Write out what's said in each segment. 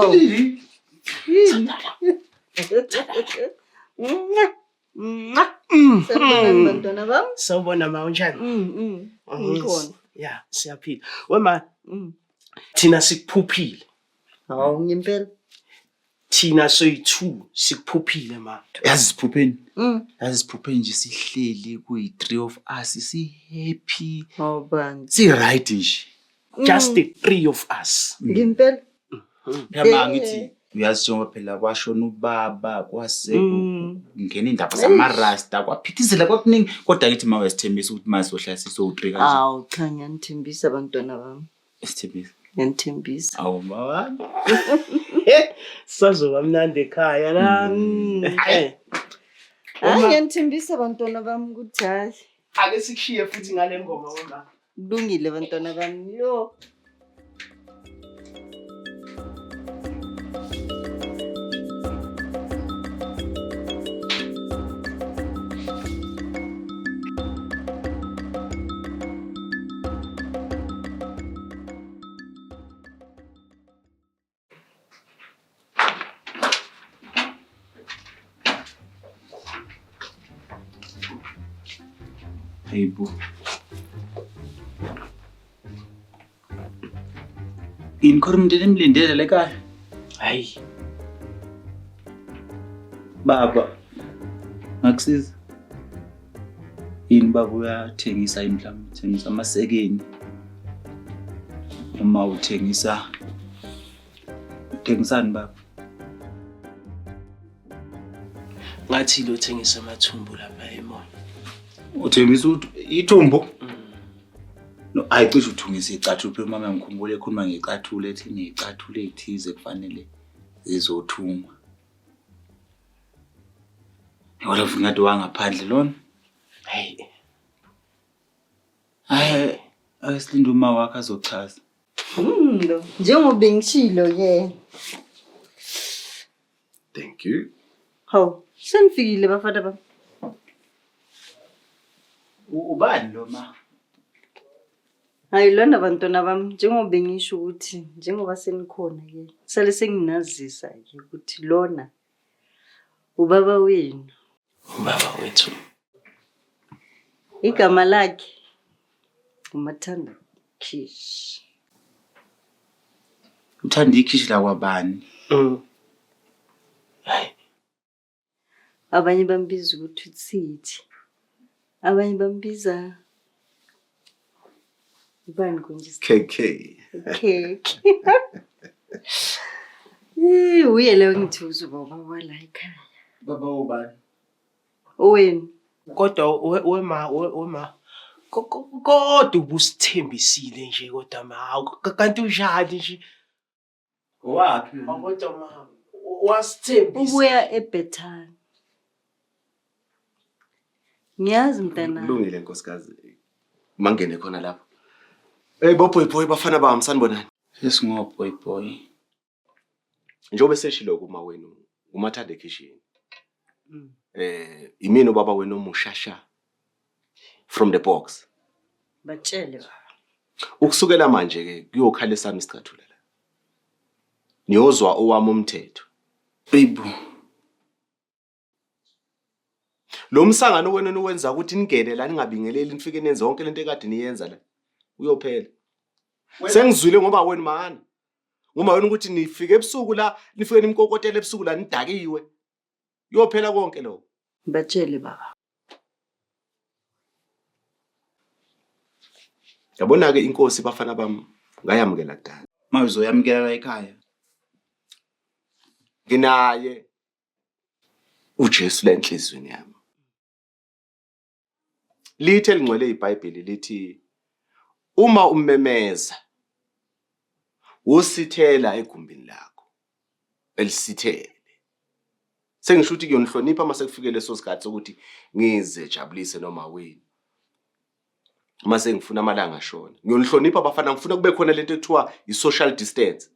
Yini? Sanibonani bantwana bami. Sawubona ma unjani? Ngikhona. Yeah, siyaphila. Wema thina sikuphuphile. Hawu ngempela. Thina soyi2 sikuphuphile ma. Yazi siphupheni. Yazi siphupheni nje sihleli kuyi3 of us si happy. Hawu bani. Si right nje. Just the 3 of us. Ngempela. Phela ngithi uyazi njengoba phela kwashona ubaba kwase ngene indaba zamarasta kwaphithizela kwakuningi kodwa ngithi mawe sithembisa ukuthi manje sohlala siso3 kanje. Hawu cha ngiyanithembisa bantwana bami. Sithembisa. Ngiyanithembisa. Awu mawami. Sazoba mnandi ekhaya la. Ngiyanithembisa bantwana bami ukuthi hayi. Ake sikushiye futhi ngale ngoma wema. Kulungile bantwana bami. Yo. Hayibo. Inkhorumdele emlindele lekhaya. Hayi. Baba. Ngakusiza. Yini baba uyathengisa imhlawumbe uthengisa amasekeni. Uma uthengisani baba? Ngathi lo thengisa amathumbu lapha eMoyo. Uthembisa ithumbu? No ayicishe uthungisa icathulo phela mama ngikhumbule ekhuluma ngecathulo ethi necathulo ezithize kufanele zizothungwa. Ngoba ngathi wangaphandle lona. Hey. Ayisilinde uma wakhe azochaza. Njengoba bengishilo ke. Thank you. Hawu, senifikile bafana bami. Ubani lo ma? Hayi lona bantwana bami njengoba bengisho ukuthi njengoba senikhona ke sale senginazisa ke ukuthi lona ubaba wenu. Ubaba wethu. Igama lakhe uMathanda Kish. Uthanda ikhishi la kwabani? Hayi. Abanye bambiza ukuthi uTsithi. Abanye bambiza ubani konje KK. Cake. Uye leyo ngithuza baba wala ekhaya. Baba ubani? Owenu. Kodwa wema kodwa ubusithembisile nje kodwa ma kanti ujali nje. Owaphi? Kodwa ma wasithembisa. Ubuya eBethani. Ngiyazi mntana. Kulungile nkosikazi. Mangene khona lapho. Hey boy bafana bami sanibonani. Sesingo boy. Njengoba seshilo kuma wenu uMathanda Kitchen. Imini ubaba wenu omushasha from the box. Batshele baba. Ukusukela manje ke kuyokhala sami isicathulo la. Niyozwa owami umthetho. Baby. Lo msangano wenu niwenza ukuthi ningene la ningabingeleli nifike nenze yonke lento ekade niyenza la. Uyophela. Sengizwile ngoba wenu mana. Ngoma wena ukuthi nifike ebusuku la nifike nimkokotela ebusuku la nidakiwe. Uyophela konke lokho. Batshele baba. Yabona ke inkosi bafana bami ngayamukela kudala. Mawe uzoyamukela la ekhaya. Nginaye uJesu lenhlizweni yami. Lithi elingcwele iBhayibheli lithi uma ummemeza usithela egumbini lakho elisithele. Sengisho ukuthi kuyonihlonipha mase kufike leso sikhathi sokuthi ngize jabulise noma wena. Mase ngifuna amalanga ashona. Ngiyonihlonipha bafana ngifuna kube khona lento ekuthiwa i-social distance.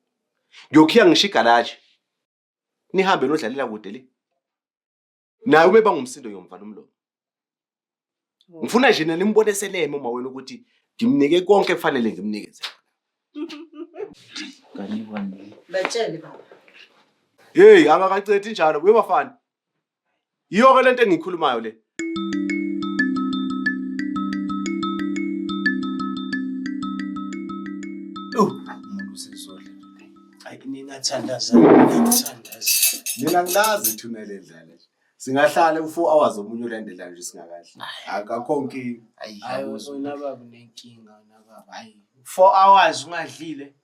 Ngiyokhiya ngisho igaraji. Nihambe nodlalela kude le. Naye ube bangumsindo yomva nomlomo. Ngifuna nje nimbone seleme uma wena ukuthi ngimnike konke kufanele ngimnikeze. Kanibani. Batshele baba. Hey, angakacedi njalo buye bafana. Yiyo ke lento engikhulumayo le. Umuntu usezodla. Hayi ningathandaza. Mina ngilazi ithunele edlala. Singahlala u4 hours omunye ulandela nje singakadli. Akakho nkingi. Hayi wona baba nenkinga nababa. Hayi 4 hours ungadlile.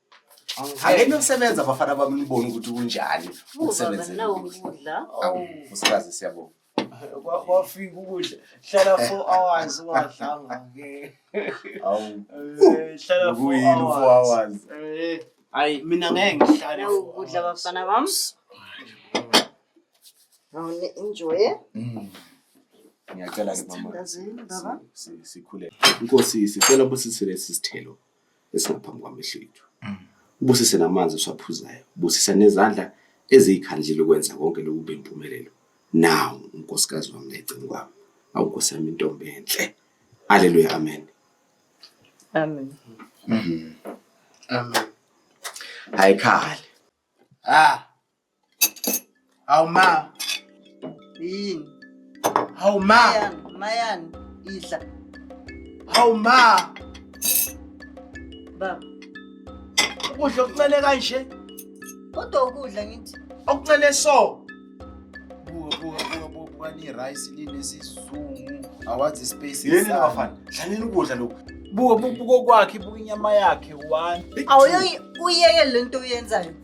Ake nosebenza abafana bami nibone ukuthi kunjani ukusebenza nawo ukudla. Usikazi siyabonga. Kwafika ukudla. Hlala 4 hours ungadlanga ke. Awu. Hlala 4 hours. Hayi mina ngeke ngihlale Nawo ukudla bafana bami. Awune enjoy. Ngiyacela ke mama. Thandazeni baba. Sikhule. Inkosi sicela ubusise lesi sithelo esingaphambi kwamehlo ethu. Ubusise namanzi uswaphuzayo. Ubusise nezandla ezikhandlile ukwenza konke lokhu bempumelelo. Now unkosikazi wami necini kwami. Awunkosi yami intombi enhle. Haleluya amen. Amen. Amen. Hayikhali. Awuma. Yini? Awuma. Mayan, idla. Awuma. Baba. Ukudla okuncane kanje. Kodwa ukudla ngithi. Okuncane so. Buka ni rice linesizungu. Awazi space. Yini bafana? Dlaleni ukudla lokhu. Buka kwakhe, buka inyama yakhe 1. Awuyoyi uyeke lento uyenzayo.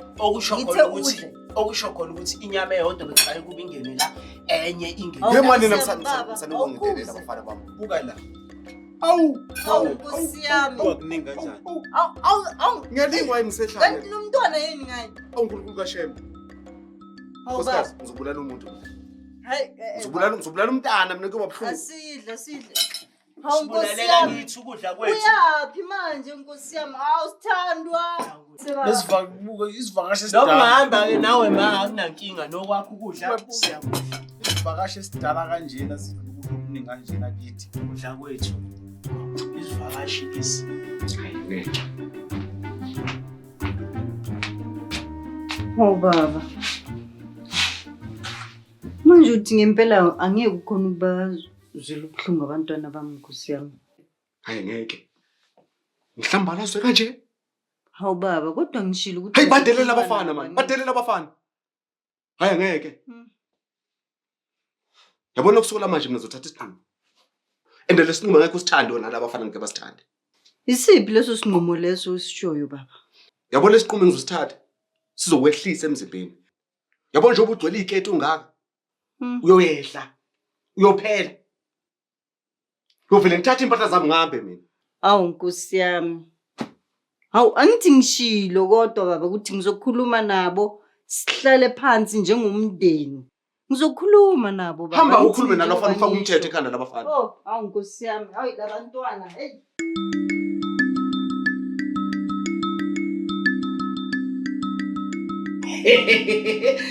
Okusho khona ukuthi inyama eyodwa bekuqale kuba ingene la enye ingene. Yemani namsanibongedelela abafana bami. Buka la. Awu Nkosi yami. Kuningi kanjani? Awu. Ngiyalingwa ngisehlala. Kanti lo mntwana yini ngaye? Awunkulunkulu kaShem. Awu Nkosikazi, baba. ngizobulala umuntu. Hayi. Ngizobulala umntana mina kuba buhlungu. Asidle. Hawu Nkosi Sibulalela yami. ngithi ukudla kwethu. Uyaphi manje Nkosi yami? Hawu sithandwa. Isivakashe Noma ungahamba ke nawe ma akunankinga nokwakho ukudla siyakudla. Isivakashe sidala kanjena sidla ukudla okuningi kanjena kithi. Ukudla kwethu. Isivakashi lesi. Oh baba. Manje uthi ngempela angeke ukhona ukubazwela ubuhlungu abantwana bami Nkosi yami. Hayi ngeke. Ngihlambala zwe kanje. Hawu baba kodwa ngishilo ukuthi Hey badelela abafana man. Badelela abafana. Hayi ngeke. Yabona ukusuka manje mina ngizothatha isinqumo. Ende lesinqumo ngeke usithande wona labafana ngeke basithande. Isiphi leso sinqumo leso usishoyo baba? Yabona lesinqumo ngizosithatha. Sizokwehlisa emzimbeni. Yabona nje ubugcwele iketi ungaka. Uyoyehla. Uyophela. Uvele ngithatha impahla zami ngihambe mina. Awu Nkosi yami. Hawu angithi ngishilo kodwa baba ukuthi ngizokhuluma nabo sihlale phansi njengomndeni. Ngizokhuluma nabo baba. Hamba ukhulume nalafana ufaka umthetho ekhanda labafana. Oh, awu Nkosi yami. Hayi labantwana. Hey.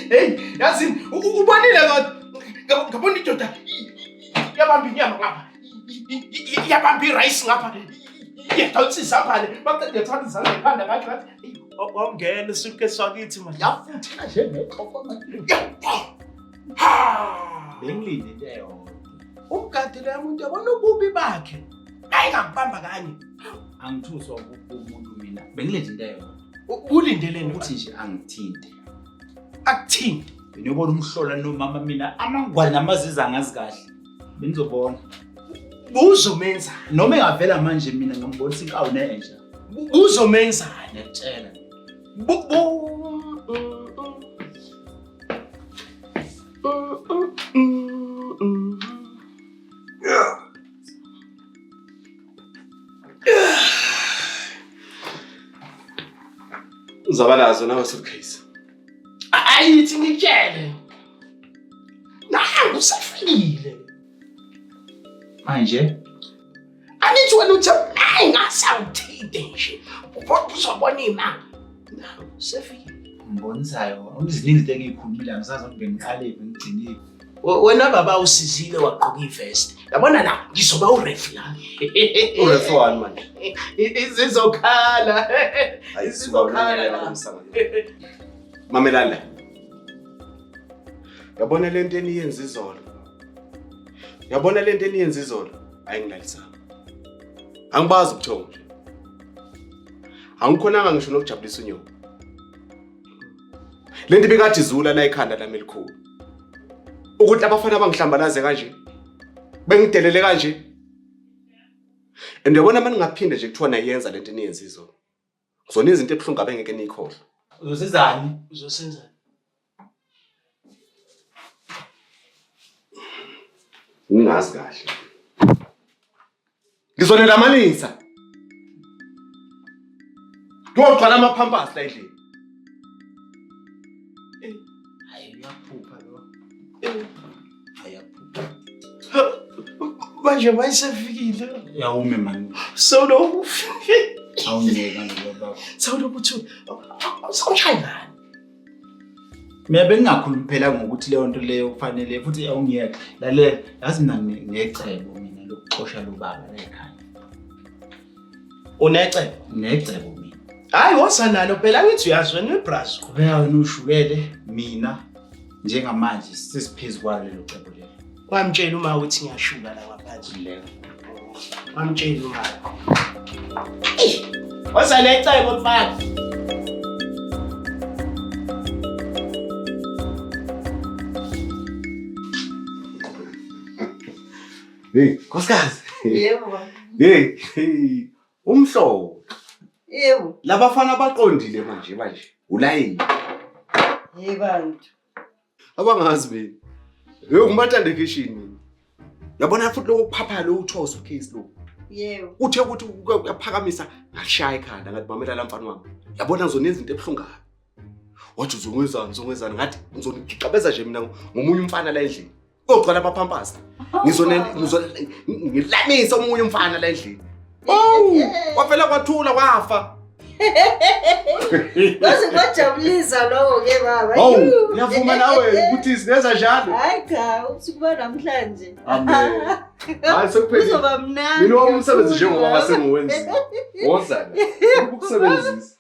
Hey, yazi ubonile ngabona indoda yabamba inyama ngapha. Yabamba irice ngapha. Yedonsisa ngapha. Baqede thatha izandla ekhanda ngathi wamngena suitcase wakithi manje. Yafuthela nje ngeqhoko manje. Ha! Bengilinde into eyodwa. Umgadi lo umuntu yabona ububi bakhe. Hayi ngakubamba kanye. Angithuswa umuntu mina. Bengilinde into eyodwa. Ulindeleni Ukuthi nje angithinte. Akuthinte. Beniyobona umhlola nomama mina amangwali namaziza angazi kahle. Benizobona. Uzomenza Noma engavela manje mina ngambonisa inkawu nenja. uzomenzana. Ngiyakutshela. Uzabalazo nawe suitcase. Ayithi ngitshele. Nangu usafikile. Manje Anithi wena uthi hayi ngasawuthinte nje. Kodwa uzobona imanga. Nangu usafikile. ngibonisayo umziningi into engiyikhulumile angisazi ukuthi bengiqalephi ngigcinile. Wena baba usizile waqoka ivest. Yabona la ngizoba uref la. Uref wani manje? Izizokhala. Izizokhala la. Mamelana. Yabona lento eniyenza izolo. Yabona lento eniyenza izolo ayingilalisanga. Angibazi ubuthongo nje. Angikhonanga ngisho nokujabulisa unyoko. Lento ibikathi izula la ekhanda lami elikhulu. Ukuthi abafana abangihlambalaze kanje. Bengidelele kanje. And yabona manje ngaphinde nje kuthiwa nayenza lento eniyenza izolo. Kuzona izinto ebhlungu abengeke nikhohle. Uzosenzani? Uzosenzani? Ungazi kahle. Ngizonela amalisa. Ngiyogcwala amaphampasi la endlini. Hayi uyaphupha lo. Ayaphupha. Manje mayisefikile. Yawume mani. Solo. Awungeka ngoba. Solo buthi awushayana. Mina bengingakhulumi phela ngokuthi leyo nto leyo kufanele futhi awungiyeke. Lalela, yazi mina ngecebo mina lokuxosha lo baba la ekhaya. Unecebo? Ngecebo mina. Hayi wosanalo phela ngithi uyazwena ibras. Kubeka wena ushukele mina njengamanje sisiphezulu kwalelo cebo lelo. Wamtshela uma uthi ngiyashuka la ngaphansi Leyo. wamtshela uma. Wasanecebo mfana. Hey, Nkosikazi. Yebo. Hey, umhlobo. Yebo. Labafana baqondile manje. Ulayini. Hey bantu. Abangazi mina. Hey, ngumathande kitchen mina. Yabona futhi lokuphapha lo uthosa ucase lo. Yebo. Uthe ukuthi uyaphakamisa ngashaya ekhanda ngathi mamela la mfana wami. Yabona ngizona izinto ebhlungayo. Wathi uzongwezana ngathi ngizonigicabeza nje mina ngomunye umfana la endlini. Ogcwala abaphampasi. Ngilamisa omunye umfana la endlini. Oh, wafela kwathula wafa. Base kwajabulisa lokho ke baba. Oh, ngiyavuma nawe ukuthi sineza njalo. Hayi cha, ukusukuba namhlanje. Amen. Hayi sekuphelile. Kuzoba mnandi. Mina umsebenzi njengoba sengiwenza. Wozana. Ukusebenzisa.